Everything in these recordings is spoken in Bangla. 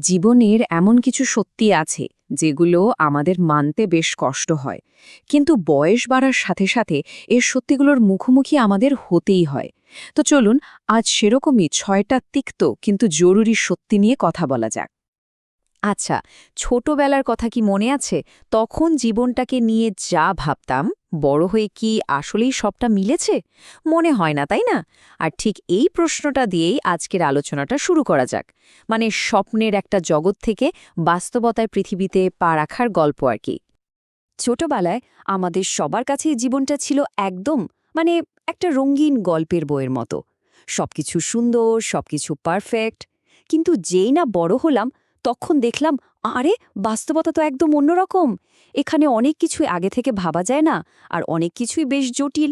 জীবনের এমন কিছু সত্যি আছে যেগুলো আমাদের মানতে বেশ কষ্ট হয়, কিন্তু বয়স বাড়ার সাথে সাথে এর সত্যিগুলোর মুখোমুখি আমাদের হতেই হয়। তো চলুন আজ সেরকমই ৬টা তিক্ত কিন্তু জরুরি সত্যি নিয়ে কথা বলা যাক। আচ্ছা, ছোটবেলার কথা কি মনে আছে? তখন জীবনটাকে নিয়ে যা ভাবতাম, বড় হয়ে কি আসলেই সবটা মিলেছে? মনে হয় না, তাই না? আর ঠিক এই প্রশ্নটা দিয়েই আজকের আলোচনাটা শুরু করা যাক। মানে স্বপ্নের একটা জগৎ থেকে বাস্তবতায় পৃথিবীতে পা রাখার গল্প আর কি। ছোটবেলায় আমাদের সবার কাছেই জীবনটা ছিল একদম মানে একটা রঙিন গল্পের বইয়ের মতো। সবকিছু সুন্দর, সবকিছু পারফেক্ট। কিন্তু যেই না বড় হলাম, তখন দেখলাম, আরে বাস্তবতা তো একদম অন্যরকম। এখানে অনেক কিছুই আগে থেকে ভাবা যায় না, আর অনেক কিছুই বেশ জটিল।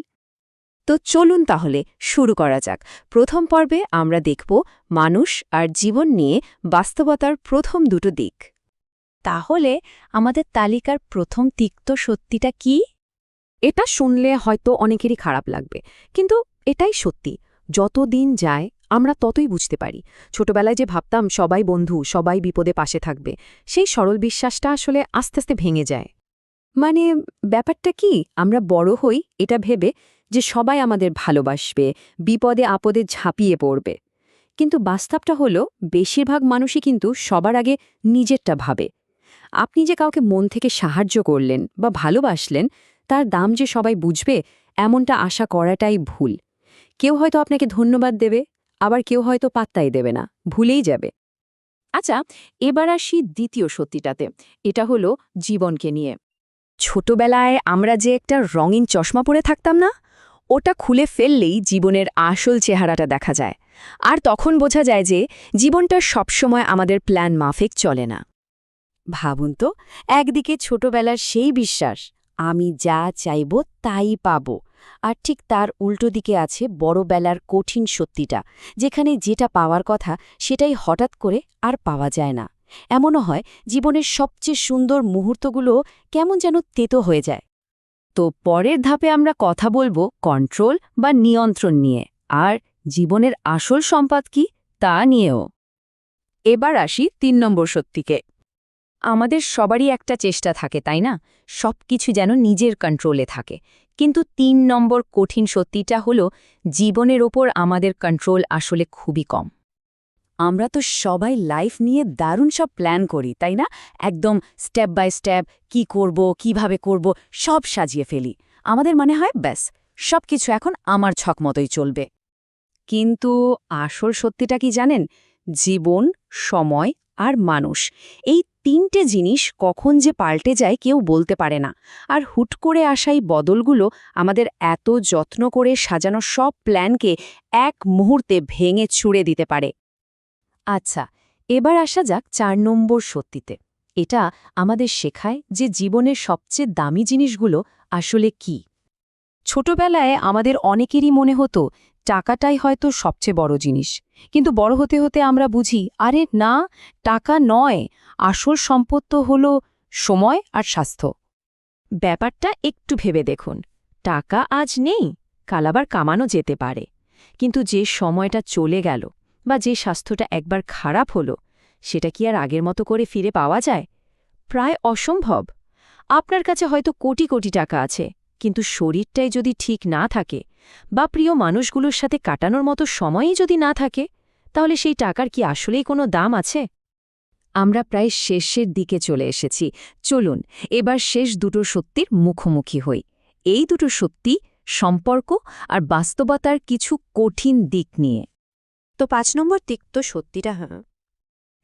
তো চলুন তাহলে শুরু করা যাক। প্রথম পর্বে আমরা দেখব মানুষ আর জীবন নিয়ে বাস্তবতার প্রথম দুটো দিক। তাহলে আমাদের তালিকার প্রথম তিক্ত সত্যিটা কি? এটা শুনলে হয়তো অনেকেরই খারাপ লাগবে, কিন্তু এটাই সত্যি। যত দিন যায় আমরা ততই বুঝতে পারি, ছোটবেলায় যে ভাবতাম সবাই বন্ধু, সবাই বিপদে পাশে থাকবে, সেই সরল বিশ্বাসটা আসলে আস্তে আস্তে ভেঙে যায়। মানে ব্যাপারটা কি, আমরা বড় হই এটা ভেবে যে সবাই আমাদের ভালোবাসবে, বিপদে আপদে ঝাঁপিয়ে পড়বে। কিন্তু বাস্তবটা হলো বেশিরভাগ মানুষই কিন্তু সবার আগে নিজেরটা ভাবে। আপনি যে কাউকে মন থেকে সাহায্য করলেন বা ভালোবাসলেন, তার দাম যে সবাই বুঝবে এমনটা আশা করাটাই ভুল। কেউ হয়তো আপনাকে ধন্যবাদ দেবে, আবার কেউ হয়তো পাত্তাই দেবে না, ভুলেই যাবে। আচ্ছা, এবার আসি দ্বিতীয় সত্যিটাতে। এটা হলো জীবনকে নিয়ে। ছোটবেলায় আমরা যে একটা রঙিন চশমা পরে থাকতাম না, ওটা খুলে ফেললেই জীবনের আসল চেহারাটা দেখা যায়। আর তখন বোঝা যায় যে জীবনটা সবসময় আমাদের প্ল্যান মাফিক চলে না। ভাবুন তো, একদিকে ছোটবেলার সেই বিশ্বাস, আমি যা চাইব তাই পাব, আর ঠিক তার উল্টো দিকে আছে বড়বেলার কঠিন সত্যিটা, যেখানে যেটা পাওয়ার কথা সেটাই হঠাৎ করে আর পাওয়া যায় না। এমনও হয় জীবনের সবচেয়ে সুন্দর মুহূর্তগুলো কেমন যেন তেতো হয়ে যায়। তো পরের ধাপে আমরা কথা বলবো কন্ট্রোল বা নিয়ন্ত্রণ নিয়ে, আর জীবনের আসল সম্পদ কি তা নিয়েও। এবার আসি ৩ নম্বর সত্যিকে। আমাদের সবারই একটা চেষ্টা থাকে, তাই না? সবকিছু যেন নিজের কন্ট্রোলে থাকে। কিন্তু ৩ নম্বর কঠিন সত্যিটা হলো জীবনের ওপর আমাদের কন্ট্রোল আসলে খুবই কম। আমরা তো সবাই লাইফ নিয়ে দারুণ সব প্ল্যান করি, তাই না? একদম স্টেপ বাই স্টেপ কি করব, কিভাবে করব, সব সাজিয়ে ফেলি। আমাদের মনে হয় ব্যাস সবকিছু এখন আমার ছক মতোই চলবে। কিন্তু আসল সত্যিটা কি জানেন? জীবন, সময় আর মানুষ, এই ৩টে জিনিস কখন যে পাল্টে যায় কেউ বলতে পারে না। আর হুট করে আসা এই বদলগুলো আমাদের এত যত্ন করে সাজানো সব প্ল্যানকে এক মুহূর্তে ভেঙে ছুঁড়ে দিতে পারে। আচ্ছা, এবার আসা যাক ৪ নম্বর সত্যিতে। এটা আমাদের শেখায় যে জীবনের সবচেয়ে দামি জিনিসগুলো আসলে কি। ছোটবেলায় আমাদের অনেকেরই মনে হতো টাকাটাই হয়তো সবচেয়ে বড় জিনিস, কিন্তু বড় হতে হতে আমরা বুঝি, আরে না, টাকা নয়, আসল সম্পদ তো হল সময় আর স্বাস্থ্য। ব্যাপারটা একটু ভেবে দেখুন, টাকা আজ নেই, কাল আবার কামানো যেতে পারে, কিন্তু যে সময়টা চলে গেল বা যে স্বাস্থ্যটা একবার খারাপ হলো, সেটা কি আর আগের মতো করে ফিরে পাওয়া যায়? প্রায় অসম্ভব। আপনার কাছে হয়তো কোটি কোটি টাকা আছে, কিন্তু শরীরটাই যদি ঠিক না থাকে বা প্রিয় মানুষগুলোর সাথে কাটানোর মতো সময়ই যদি না থাকে, তাহলে সেই টাকার কি আসলেই কোনো দাম আছে? আমরা প্রায় শেষের দিকে চলে এসেছি। চলুন এবার শেষ দুটো সত্যির মুখোমুখি হই। এই দুটো সত্যি সম্পর্ক আর বাস্তবতার কিছু কঠিন দিক নিয়ে। তো ৫ নম্বর তিক্ত সত্যিটা,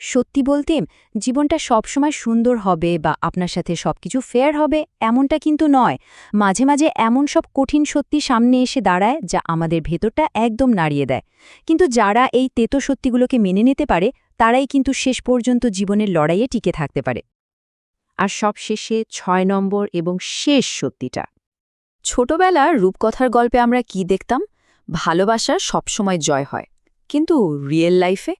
সত্যি বলতে জীবনটা সবসময় সুন্দর হবে বা আপনার সাথে সবকিছু ফেয়ার হবে এমনটা কিন্তু নয়। মাঝে মাঝে এমন সব কঠিন সত্যি সামনে এসে দাঁড়ায় যা আমাদের ভেতরটা একদম নাড়িয়ে দেয়। কিন্তু যারা এই তেতো সত্যিগুলোকে মেনে নিতে পারে, তারাই কিন্তু শেষ পর্যন্ত জীবনের লড়াইয়ে টিকে থাকতে পারে। আর সব শেষে ৬ নম্বর এবং শেষ সত্যিটা। ছোটবেলার রূপকথার গল্পে আমরা কি দেখতাম? ভালোবাসার সবসময় জয় হয়। কিন্তু রিয়েল লাইফে,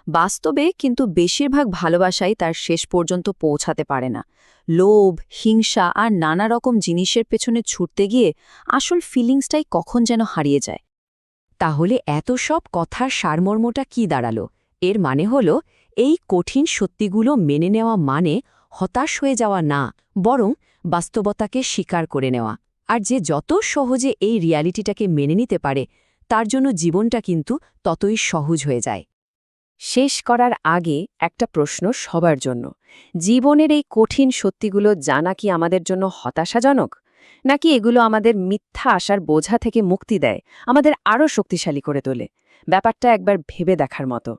বাস্তবে কিন্তু বেশিরভাগ ভালোবাসাই তার শেষ পর্যন্ত পৌঁছাতে পারে না। লোভ, হিংসা আর নানা রকম জিনিসের পেছনে ছুটতে গিয়ে আসল ফিলিংসটাই কখন যেন হারিয়ে যায়। তাহলে এত সব কথার সারমর্মটা কি দাঁড়ালো? এর মানে হলো এই কঠিন সত্যিগুলো মেনে নেওয়া মানে হতাশ হয়ে যাওয়া না, বরং বাস্তবতাকে স্বীকার করে নেওয়া। আর যে যত সহজে এই রিয়ালিটিটাকে মেনে নিতে পারে, তার জন্য জীবনটা কিন্তু ততই সহজ হয়ে যায়। শেষ করার আগে একটা প্রশ্ন সবার জন্য। জীবনের এই কঠিন সত্যিগুলো জানা কি আমাদের জন্য হতাশাজনক, নাকি এগুলো আমাদের মিথ্যা আশার বোঝা থেকে মুক্তি দেয়, আমাদের আরও শক্তিশালী করে তোলে? ব্যাপারটা একবার ভেবে দেখার মতো।